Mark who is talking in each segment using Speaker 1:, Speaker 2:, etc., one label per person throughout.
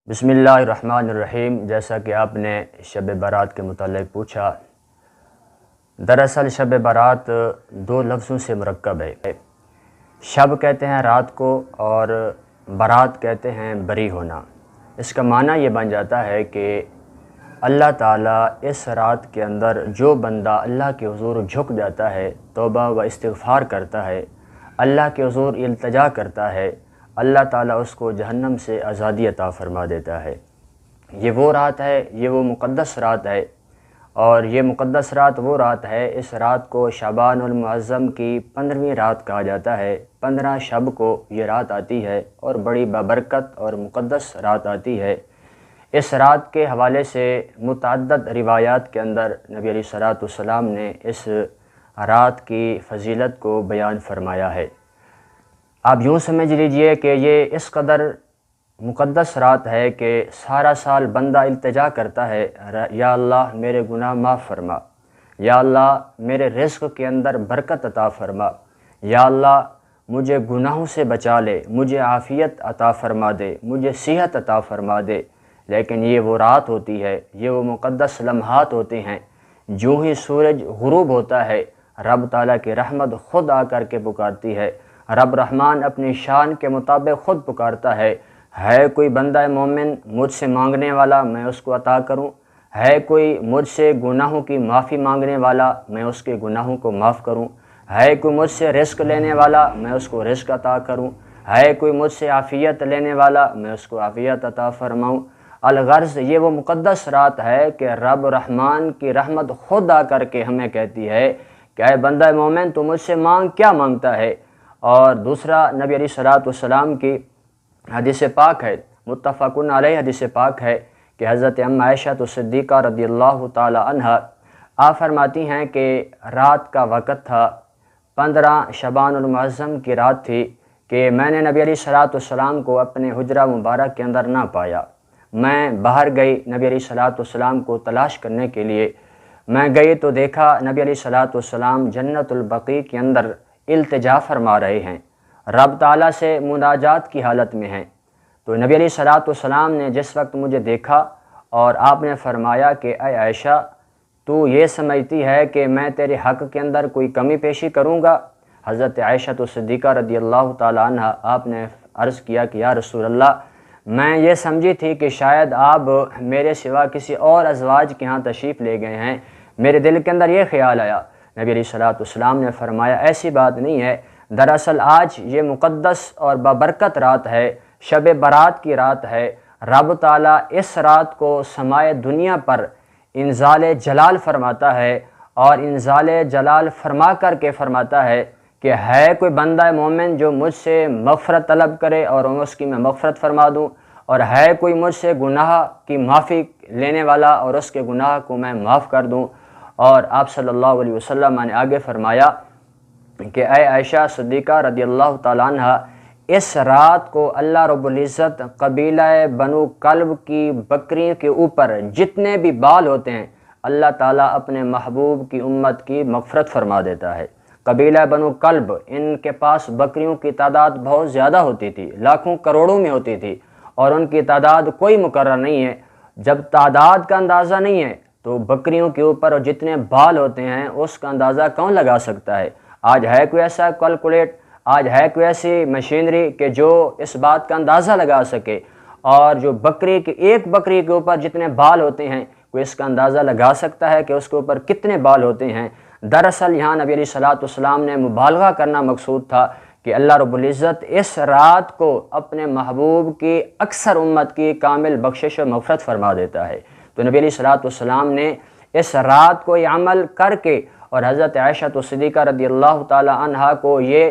Speaker 1: بسم اللہ الرحمن الرحیم۔ جیسا کہ آپ نے شب برات کے متعلق پوچھا، دراصل شب برات دو لفظوں سے مرکب ہے۔ شب کہتے ہیں رات کو اور برات کہتے ہیں بری ہونا۔ اس کا معنی یہ بن جاتا ہے کہ اللہ تعالیٰ اس رات کے اندر جو بندہ اللہ کے حضور جھک جاتا ہے، توبہ و استغفار کرتا ہے، اللہ کے حضور التجا کرتا ہے، اللہ تعالیٰ اس کو جہنم سے آزادی عطا فرما دیتا ہے۔ یہ وہ رات ہے، یہ وہ مقدس رات ہے، اور یہ مقدس رات وہ رات ہے۔ اس رات کو شعبان المعظم کی 15ویں رات کہا جاتا ہے۔ 15 شب کو یہ رات آتی ہے اور بڑی بابرکت اور مقدس رات آتی ہے۔ اس رات کے حوالے سے متعدد روایات کے اندر نبی علیہ الصلوۃ والسلام نے اس رات کی فضیلت کو بیان فرمایا ہے۔ آپ یوں سمجھ لیجئے کہ یہ اس قدر مقدس رات ہے کہ سارا سال بندہ التجا کرتا ہے، یا اللہ میرے گناہ معاف فرما، یا اللہ میرے رزق کے اندر برکت عطا فرما، یا اللہ مجھے گناہوں سے بچا لے، مجھے عافیت عطا فرما دے، مجھے صحت عطا فرما دے۔ لیکن یہ وہ رات ہوتی ہے، یہ وہ مقدس لمحات ہوتے ہیں، جو ہی سورج غروب ہوتا ہے رب تعالیٰ کی رحمت خود آ کر کے پکارتی ہے۔ رب رحمان اپنی شان کے مطابق خود پکارتا ہے کوئی بندہ مومن مجھ سے مانگنے والا، میں اس کو عطا کروں، ہے کوئی مجھ سے گناہوں کی معافی مانگنے والا، میں اس کے گناہوں کو معاف کروں، ہے کوئی مجھ سے رزق لینے والا، میں اس کو رزق عطا کروں، ہے کوئی مجھ سے عافیت لینے والا، میں اس کو عافیت عطا فرماؤں۔ الغرض یہ وہ مقدس رات ہے کہ رب رحمان کی رحمت خود آ کر کے ہمیں کہتی ہے کہ اے بندہ مومن تو مجھ سے مانگ، کیا مانگتا ہے؟ اور دوسرا نبی علیہ الصلوۃ والسلام کی حدیث پاک ہے، متفقن علیہ حدیث پاک ہے کہ حضرت ام عائشہ صدیقہ رضی اللہ تعالی عنہا آپ فرماتی ہیں کہ رات کا وقت تھا، 15 شعبان المعظم کی رات تھی کہ میں نے نبی علیہ الصلوۃ والسلام کو اپنے حجرہ مبارک کے اندر نہ پایا۔ میں باہر گئی نبی علیہ الصلوۃ والسلام کو تلاش کرنے کے لیے۔ میں گئی تو دیکھا نبی علیہ الصلوۃ والسلام جنت البقیع کے اندر التجا فرما رہے ہیں، رب تعالیٰ سے مناجات کی حالت میں ہیں۔ تو نبی علیہ الصلوۃ والسلام نے جس وقت مجھے دیکھا اور آپ نے فرمایا کہ اے عائشہ تو یہ سمجھتی ہے کہ میں تیرے حق کے اندر کوئی کمی پیشی کروں گا؟ حضرت عائشہ صدیقہ رضی اللہ تعالی عنہ آپ نے عرض کیا کہ یا رسول اللہ، میں یہ سمجھی تھی کہ شاید آپ میرے سوا کسی اور ازواج کے ہاں تشریف لے گئے ہیں، میرے دل کے اندر یہ خیال آیا۔ نبی علیہ الصلوۃ والسلام نے فرمایا ایسی بات نہیں ہے، دراصل آج یہ مقدس اور بابرکت رات ہے، شب برات کی رات ہے۔ رب تعالیٰ اس رات کو سمائے دنیا پر انزال جلال فرماتا ہے، اور انزال جلال فرما کر کے فرماتا ہے کہ ہے کوئی بندہ مومن جو مجھ سے مغفرت طلب کرے اور اس کی میں مغفرت فرما دوں، اور ہے کوئی مجھ سے گناہ کی معافی لینے والا اور اس کے گناہ کو میں معاف کر دوں۔ اور آپ صلی اللہ علیہ وسلم نے آگے فرمایا کہ اے عائشہ صدیقہ رضی اللہ تعالیٰ عنہ، اس رات کو اللہ رب العزت قبیلہ بنو کلب کی بکری کے اوپر جتنے بھی بال ہوتے ہیں اللہ تعالیٰ اپنے محبوب کی امت کی مغفرت فرما دیتا ہے۔ قبیلہ بنو کلب، ان کے پاس بکریوں کی تعداد بہت زیادہ ہوتی تھی، لاکھوں کروڑوں میں ہوتی تھی، اور ان کی تعداد کوئی مقرر نہیں ہے۔ جب تعداد کا اندازہ نہیں ہے تو بکریوں کے اوپر جتنے بال ہوتے ہیں اس کا اندازہ کون لگا سکتا ہے؟ آج ہے کوئی ایسا کیلکولیٹ، آج ہے کوئی ایسی مشینری کہ جو اس بات کا اندازہ لگا سکے؟ اور جو ایک بکری کے اوپر جتنے بال ہوتے ہیں، کوئی اس کا اندازہ لگا سکتا ہے کہ اس کے اوپر کتنے بال ہوتے ہیں؟ دراصل یہاں نبی علیہ الصلوۃ والسلام نے مبالغہ کرنا مقصود تھا کہ اللہ رب العزت اس رات کو اپنے محبوب کی اکثر امت کی کامل بخشش و مغفرت فرما دیتا ہے۔ تو نبی علیہ الصلوۃ والسلام نے اس رات کو یہ عمل کر کے اور حضرت عائشہ صدیقہ رضی اللہ تعالی عنہا کو یہ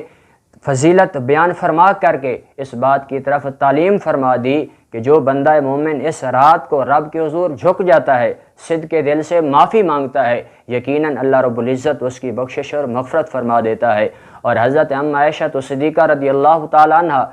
Speaker 1: فضیلت بیان فرما کر کے اس بات کی طرف تعلیم فرما دی کہ جو بندہ مومن اس رات کو رب کے حضور جھک جاتا ہے، صدق کے دل سے معافی مانگتا ہے، یقیناً اللہ رب العزت اس کی بخشش اور مغفرت فرما دیتا ہے۔ اور حضرت ام عائشہ صدیقہ رضی اللہ تعالی عنہ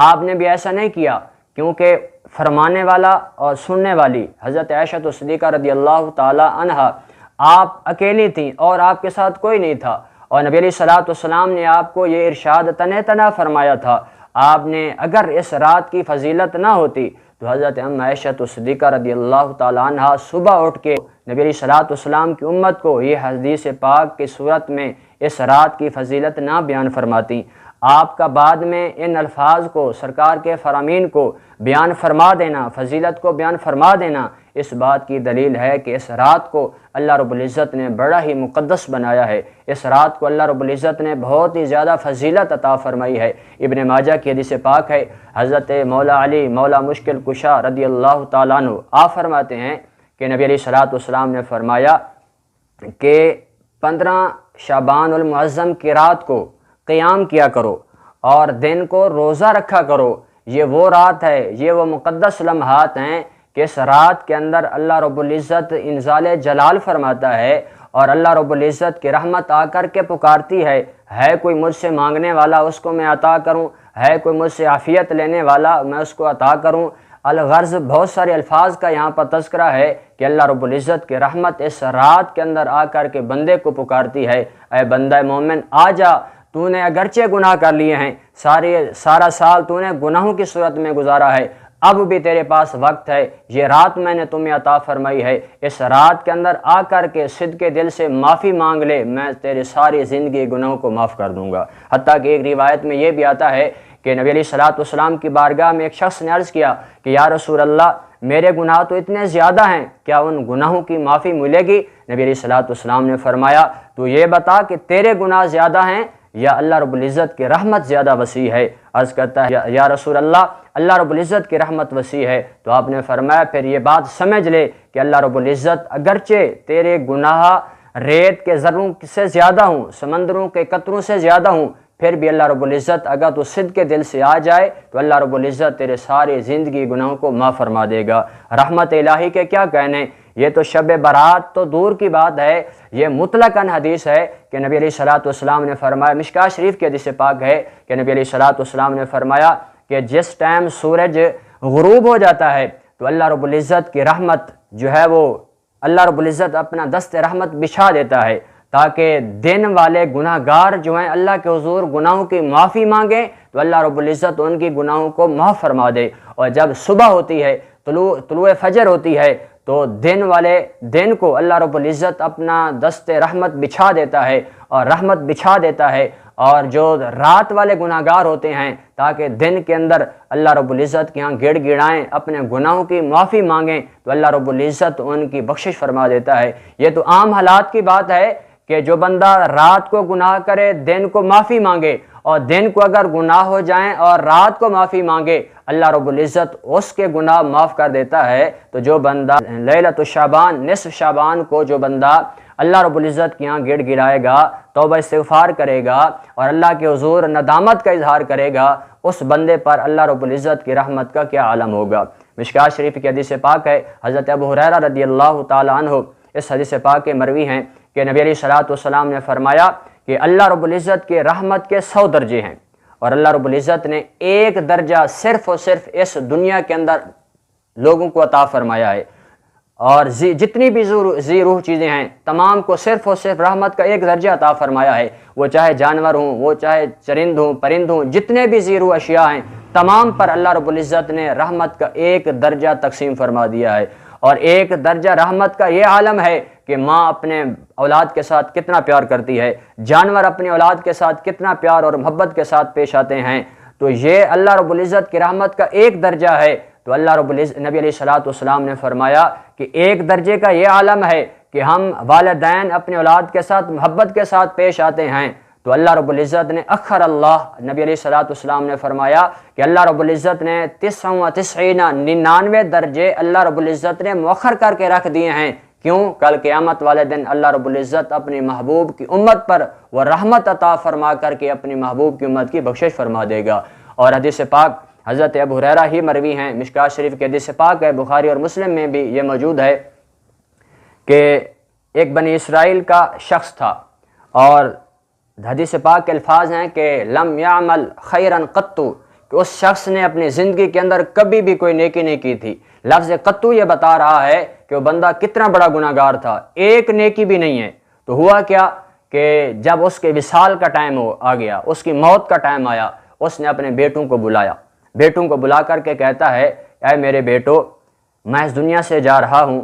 Speaker 1: آپ نے بھی ایسا نہیں کیا، کیونکہ فرمانے والا اور سننے والی حضرت عائشہ صدیقہ رضی اللہ تعالی عنہ آپ اکیلی تھیں اور آپ کے ساتھ کوئی نہیں تھا، اور نبی علیہ الصلوۃ والسلام نے آپ کو یہ ارشاد تنہ تنہ فرمایا تھا، آپ نے اگر اس رات کی فضیلت نہ ہوتی تو حضرت عائشہ صدیقہ رضی اللہ تعالیٰ عنہ صبح اٹھ کے نبی علیہ الصلوۃ والسلام کی امت کو یہ حدیث پاک کی صورت میں اس رات کی فضیلت نہ بیان فرماتی، آپ کا بعد میں ان الفاظ کو سرکار کے فرامین کو بیان فرما دینا، فضیلت کو بیان فرما دینا، اس بات کی دلیل ہے کہ اس رات کو اللہ رب العزت نے بڑا ہی مقدس بنایا ہے، اس رات کو اللہ رب العزت نے بہت ہی زیادہ فضیلت عطا فرمائی ہے۔ ابن ماجہ کی حدیث پاک ہے، حضرت مولا علی مولا مشکل کشا رضی اللہ تعالیٰ عنہ آپ فرماتے ہیں کہ نبی علیہ الصلوۃ والسلام نے فرمایا کہ 15 شعبان المعظم کی رات کو قیام کیا کرو اور دن کو روزہ رکھا کرو، یہ وہ رات ہے، یہ وہ مقدس لمحات ہیں کہ اس رات کے اندر اللہ رب العزت انزال جلال فرماتا ہے اور اللہ رب العزت کی رحمت آ کر کے پکارتی ہے کوئی مجھ سے مانگنے والا اس کو میں عطا کروں، ہے کوئی مجھ سے عافیت لینے والا میں اس کو عطا کروں۔ الغرض بہت سارے الفاظ کا یہاں پر تذکرہ ہے کہ اللہ رب العزت کی رحمت اس رات کے اندر آ کر کے بندے کو پکارتی ہے، اے بندہ مومن آ جا، تو نے اگرچہ گناہ کر لیے ہیں، سارا سال تو نے گناہوں کی صورت میں گزارا ہے، اب بھی تیرے پاس وقت ہے، یہ رات میں نے تمہیں عطا فرمائی ہے، اس رات کے اندر آ کر کے صدق دل سے معافی مانگ لے، میں تیرے ساری زندگی گناہوں کو معاف کر دوں گا۔ حتیٰ کہ ایک روایت میں یہ بھی آتا ہے کہ نبی علیہ الصلوۃ والسلام کی بارگاہ میں ایک شخص نے عرض کیا کہ یا رسول اللہ میرے گناہ تو اتنے زیادہ ہیں، کیا ان گناہوں کی معافی ملے گی؟ نبی علیہ الصلوۃ والسلام نے فرمایا تو یہ بتا کہ تیرے گناہ زیادہ ہیں یا اللہ رب العزت کی رحمت زیادہ وسیع ہے؟ عرض کرتا ہے یا رسول اللہ رب العزت کی رحمت وسیع ہے۔ تو آپ نے فرمایا پھر یہ بات سمجھ لے کہ اللہ رب العزت اگرچہ تیرے گناہ ریت کے ذروں سے زیادہ ہوں، سمندروں کے قطروں سے زیادہ ہوں، پھر بھی اللہ رب العزت اگر تو صدق کے دل سے آ جائے تو اللہ رب العزت تیرے سارے زندگی گناہوں کو معاف فرما دے گا۔ رحمت الہی کے کیا کہنے، یہ تو شب برات تو دور کی بات ہے، یہ مطلقاً حدیث ہے کہ نبی علیہ الصلوۃ والسلام نے فرمایا، مشکوٰۃ شریف کی حدیث پاک ہے کہ نبی علیہ الصلوۃ والسلام نے فرمایا کہ جس ٹائم سورج غروب ہو جاتا ہے تو اللہ رب العزت کی رحمت جو ہے وہ اللہ رب العزت اپنا دست رحمت بچھا دیتا ہے تاکہ دن والے گناہ گار جو ہیں اللہ کے حضور گناہوں کی معافی مانگیں تو اللہ رب العزت ان کی گناہوں کو معاف فرما دے، اور جب صبح ہوتی ہے طلوع فجر ہوتی ہے تو دن والے دن کو اللہ رب العزت اپنا دست رحمت بچھا دیتا ہے اور رحمت بچھا دیتا ہے، اور جو رات والے گناہ گار ہوتے ہیں تاکہ دن کے اندر اللہ رب العزت کے ہاں گڑ گڑائیں، اپنے گناہوں کی معافی مانگیں تو اللہ رب العزت ان کی بخشش فرما دیتا ہے۔ یہ تو عام حالات کی بات ہے کہ جو بندہ رات کو گناہ کرے دن کو معافی مانگے، اور دن کو اگر گناہ ہو جائیں اور رات کو معافی مانگے اللہ رب العزت اس کے گناہ معاف کر دیتا ہے۔ تو جو بندہ لیلۃ الشعبان نصف شعبان کو جو بندہ اللہ رب العزت کے یہاں گڑ گڑائے گا، توبہ استغفار کرے گا اور اللہ کے حضور ندامت کا اظہار کرے گا، اس بندے پر اللہ رب العزت کی رحمت کا کیا عالم ہوگا۔ مشکوٰۃ شریف کی حدیث پاک ہے، حضرت ابو ہریرہ رضی اللہ تعالی عنہ اس حدیث پاک کے مروی ہیں کہ نبی علیہ الصلوۃ والسلام نے فرمایا کہ اللہ رب العزت کے رحمت کے 100 درجے ہیں، اور اللہ رب العزت نے ایک درجہ صرف اور صرف اس دنیا کے اندر لوگوں کو عطا فرمایا ہے، اور جتنی بھی ذی روح چیزیں ہیں تمام کو صرف اور صرف رحمت کا ایک درجہ عطا فرمایا ہے، وہ چاہے جانور ہوں، وہ چاہے چرند ہوں، پرند ہوں، جتنے بھی ذی روح اشیاء ہیں تمام پر اللہ رب العزت نے رحمت کا ایک درجہ تقسیم فرما دیا ہے۔ اور ایک درجہ رحمت کا یہ عالم ہے کہ ماں اپنے اولاد کے ساتھ کتنا پیار کرتی ہے، جانور اپنی اولاد کے ساتھ کتنا پیار اور محبت کے ساتھ پیش آتے ہیں، تو یہ اللہ رب العزت کی رحمت کا ایک درجہ ہے۔ تو اللہ رب العزت نبی علیہ الصلوۃ والسلام نے فرمایا کہ ایک درجے کا یہ عالم ہے کہ ہم والدین اپنے اولاد کے ساتھ محبت کے ساتھ پیش آتے ہیں، تو اللہ رب العزت نے اخر اللہ، نبی علیہ الصلوۃ والسلام نے فرمایا کہ اللہ رب العزت نے 99 درجے اللہ رب العزت نے مؤخر کر کے رکھ دیے ہیں۔ کیوں؟ کل قیامت والے دن اللہ رب العزت اپنی محبوب کی امت پر وہ رحمت عطا فرما کر کے اپنی محبوب کی امت کی بخشش فرما دے گا۔ اور حدیث پاک حضرت ابو ہریرہ ہی مروی ہیں، مشکوٰۃ شریف کی حدیث پاک ہے، بخاری اور مسلم میں بھی یہ موجود ہے کہ ایک بنی اسرائیل کا شخص تھا، اور حدیث پاک کے الفاظ ہیں کہ لم یعمل خیرا قط، کہ اس شخص نے اپنی زندگی کے اندر کبھی بھی کوئی نیکی نہیں کی تھی۔ لفظ قطو یہ بتا رہا ہے کہ وہ بندہ کتنا بڑا گناہ گار تھا، ایک نیکی بھی نہیں ہے۔ تو ہوا کیا کہ جب اس کے وصال کا ٹائم آ گیا، اس کی موت کا ٹائم آیا، اس نے اپنے بیٹوں کو بلایا، بیٹوں کو بلا کر کے کہتا ہے اے میرے بیٹو میں اس دنیا سے جا رہا ہوں،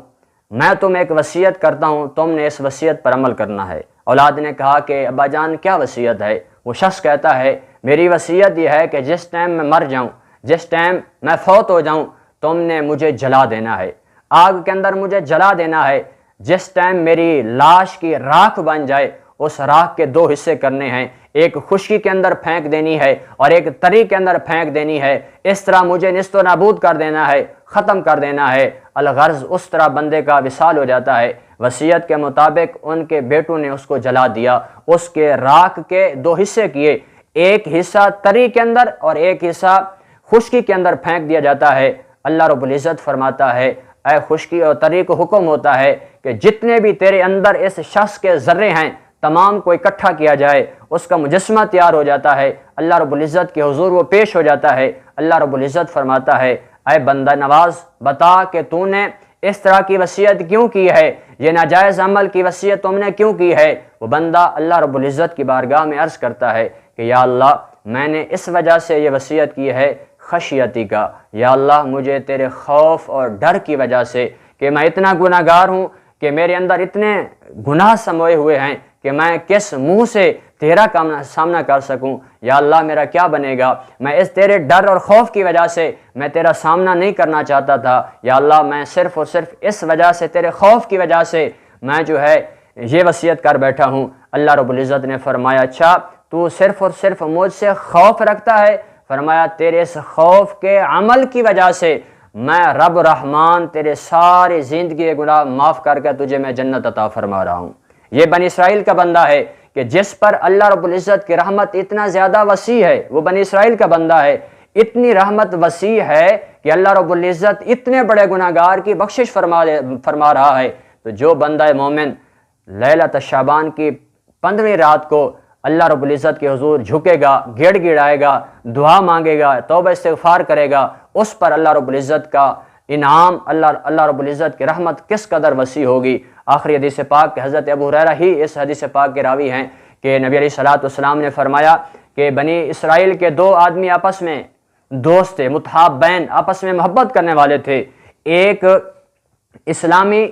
Speaker 1: میں تمہیں ایک وصیت کرتا ہوں، تم نے اس وصیت پر عمل کرنا ہے۔ اولاد نے کہا کہ ابا جان کیا وصیت ہے؟ وہ شخص کہتا ہے میری وصیت یہ ہے کہ جس ٹائم میں مر جاؤں، جس ٹائم میں فوت ہو جاؤں، تم نے مجھے جلا دینا ہے، آگ کے اندر مجھے جلا دینا ہے۔ جس ٹائم میری لاش کی راکھ بن جائے اس راکھ کے دو حصے کرنے ہیں، ایک خشکی کے اندر پھینک دینی ہے اور ایک تری کے اندر پھینک دینی ہے۔ اس طرح مجھے نیست و نابود کر دینا ہے، ختم کر دینا ہے۔ الغرض اس طرح بندے کا وصال ہو جاتا ہے۔ وصیت کے مطابق ان کے بیٹوں نے اس کو جلا دیا، اس کے راکھ کے دو حصے کیے، ایک حصہ تری کے اندر اور ایک حصہ خشکی کے اندر پھینک دیا جاتا ہے۔ اللہ رب العزت فرماتا ہے اے خشکی اور تری کو حکم ہوتا ہے کہ جتنے بھی تیرے اندر اس شخص کے ذرے ہیں تمام کو اکٹھا کیا جائے، اس کا مجسمہ تیار ہو جاتا ہے، اللہ رب العزت کے حضور وہ پیش ہو جاتا ہے۔ اللہ رب العزت فرماتا ہے اے بندہ نواز بتا کہ تو نے اس طرح کی وصیت کیوں کی ہے، یہ ناجائز عمل کی وصیت تم نے کیوں کی ہے؟ وہ بندہ اللہ رب العزت کی بارگاہ میں عرض کرتا ہے کہ یا اللہ میں نے اس وجہ سے یہ وصیت کی ہے خشیتی کا، یا اللہ مجھے تیرے خوف اور ڈر کی وجہ سے کہ میں اتنا گناہ گار ہوں کہ میرے اندر اتنے گناہ سموئے ہوئے ہیں کہ میں کس منہ سے تیرا سامنا کر سکوں۔ یا اللہ میرا کیا بنے گا؟ میں اس تیرے ڈر اور خوف کی وجہ سے میں تیرا سامنا نہیں کرنا چاہتا تھا۔ یا اللہ میں صرف اور صرف اس وجہ سے تیرے خوف کی وجہ سے میں جو ہے یہ وصیت کر بیٹھا ہوں۔ اللہ رب العزت نے فرمایا اچھا تو صرف اور صرف مجھ سے خوف رکھتا ہے؟ فرمایا تیرے اس خوف کے عمل کی وجہ سے میں رب رحمان تیرے ساری زندگی کے گناہ معاف کر کے تجھے میں جنت عطا فرما رہا ہوں۔ یہ بنی اسرائیل کا بندہ ہے کہ جس پر اللہ رب العزت کی رحمت اتنا زیادہ وسیع ہے، وہ بنی اسرائیل کا بندہ ہے، اتنی رحمت وسیع ہے کہ اللہ رب العزت اتنے بڑے گناہ گار کی بخشش فرما رہا ہے۔ تو جو بندہ مومن لیلۃ شعبان کی 15ویں رات کو اللہ رب العزت کے حضور جھکے گا، گڑ گڑائے گا، دعا مانگے گا، توبہ استغفار کرے گا، اس پر اللہ رب العزت کا انعام، اللہ رب العزت کی رحمت کس قدر وسیع ہوگی۔ آخری حدیث پاک کہ حضرت ابو ہریرہ ہی اس حدیث پاک کے راوی ہیں کہ نبی علیہ الصلوۃ والسلام نے فرمایا کہ بنی اسرائیل کے دو آدمی آپس میں دوست تھے، متحابین، آپس میں محبت کرنے والے تھے۔ ایک اسلامی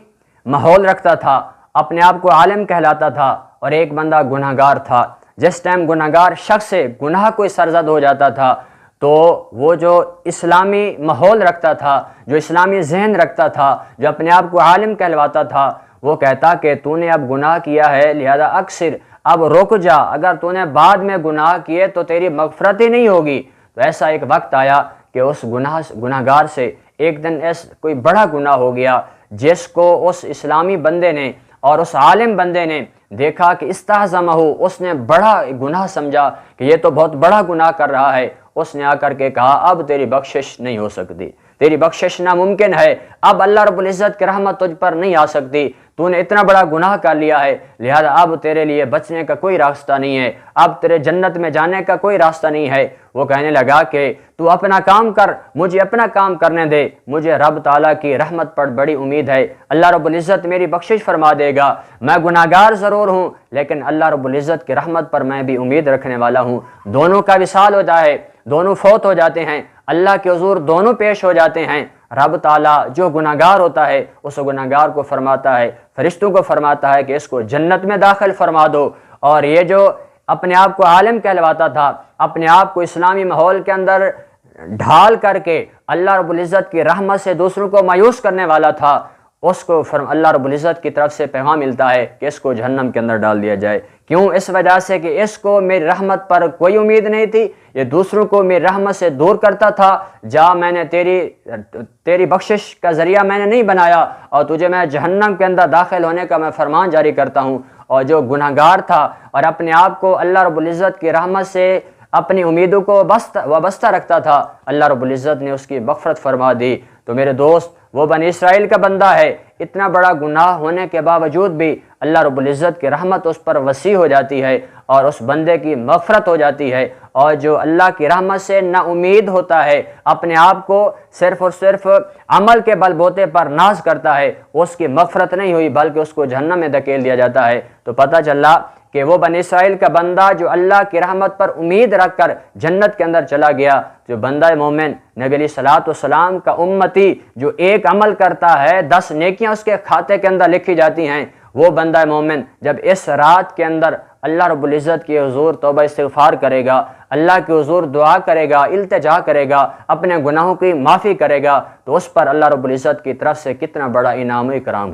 Speaker 1: ماحول رکھتا تھا، اپنے آپ کو عالم کہلاتا تھا، اور ایک بندہ گناہ گار تھا۔ جس ٹائم گناہ گار شخص سے گناہ کوئی سرزد ہو جاتا تھا تو وہ جو اسلامی ماحول رکھتا تھا، جو اسلامی ذہن رکھتا تھا، جو اپنے آپ کو عالم کہلواتا تھا، وہ کہتا کہ تو نے اب گناہ کیا ہے لہذا اکثر اب رک جا، اگر تو نے بعد میں گناہ کیے تو تیری مغفرت ہی نہیں ہوگی۔ تو ایسا ایک وقت آیا کہ اس گناہ گار سے ایک دن کوئی بڑا گناہ ہو گیا، جس کو اس اسلامی بندے نے اور اس عالم بندے نے دیکھا کہ استعظمہ ہو، اس نے بڑا گناہ سمجھا کہ یہ تو بہت بڑا گناہ کر رہا ہے۔ اس نے آ کر کے کہا اب تیری بخشش نہیں ہو سکتی، تیری بخشش ناممکن ہے، اب اللہ رب العزت کی رحمت تجھ پر نہیں آ سکتی، تو نے اتنا بڑا گناہ کر لیا ہے، لہذا اب تیرے لیے بچنے کا کوئی راستہ نہیں ہے، اب تیرے جنت میں جانے کا کوئی راستہ نہیں ہے۔ وہ کہنے لگا کہ تو اپنا کام کر، مجھے اپنا کام کرنے دے، مجھے رب تعالیٰ کی رحمت پر بڑی امید ہے، اللہ رب العزت میری بخشش فرما دے گا، میں گناہ گار ضرور ہوں لیکن اللہ رب العزت کی رحمت پر میں بھی امید رکھنے والا ہوں۔ دونوں کا وصال ہو جائے، دونوں فوت ہو جاتے ہیں، اللہ کے حضور دونوں پیش ہو جاتے ہیں۔ رب تعالیٰ جو گناہ گار ہوتا ہے اس گناہ گار کو فرماتا ہے، فرشتوں کو فرماتا ہے کہ اس کو جنت میں داخل فرما دو، اور یہ جو اپنے آپ کو عالم کہلواتا تھا، اپنے آپ کو اسلامی ماحول کے اندر ڈھال کر کے اللہ رب العزت کی رحمت سے دوسروں کو مایوس کرنے والا تھا، اس کو اللہ رب العزت کی طرف سے پیغام ملتا ہے کہ اس کو جہنم کے اندر ڈال دیا جائے۔ کیوں؟ اس وجہ سے کہ اس کو میری رحمت پر کوئی امید نہیں تھی، یہ دوسروں کو میری رحمت سے دور کرتا تھا۔ جا، میں نے تیری بخشش کا ذریعہ میں نے نہیں بنایا اور تجھے میں جہنم کے اندر داخل ہونے کا میں فرمان جاری کرتا ہوں۔ اور جو گناہ گار تھا اور اپنے آپ کو اللہ رب العزت کی رحمت سے اپنی امیدوں کو وابستہ رکھتا تھا، اللہ رب العزت نے اس کی مغفرت فرما دی۔ تو میرے دوست، وہ بنی اسرائیل کا بندہ ہے، اتنا بڑا گناہ ہونے کے باوجود بھی اللہ رب العزت کی رحمت اس پر وسیع ہو جاتی ہے اور اس بندے کی مغفرت ہو جاتی ہے۔ اور جو اللہ کی رحمت سے نا امید ہوتا ہے، اپنے آپ کو صرف اور صرف عمل کے بل بوتے پر ناز کرتا ہے، اس کی مغفرت نہیں ہوئی بلکہ اس کو جہنم میں دھکیل دیا جاتا ہے۔ تو پتہ چلا کہ وہ بنی اسرائیل کا بندہ جو اللہ کی رحمت پر امید رکھ کر جنت کے اندر چلا گیا، جو بندہ مومن نبی علیہ السلام کا امتی جو ایک عمل کرتا ہے 10 نیکیاں اس کے کھاتے کے اندر لکھی جاتی ہیں، وہ بندہ مومن جب اس رات کے اندر اللہ رب العزت کی حضور توبہ استغفار کرے گا، اللہ کے حضور دعا کرے گا، التجا کرے گا، اپنے گناہوں کی معافی کرے گا، تو اس پر اللہ رب العزت کی طرف سے کتنا بڑا انعام و اکرام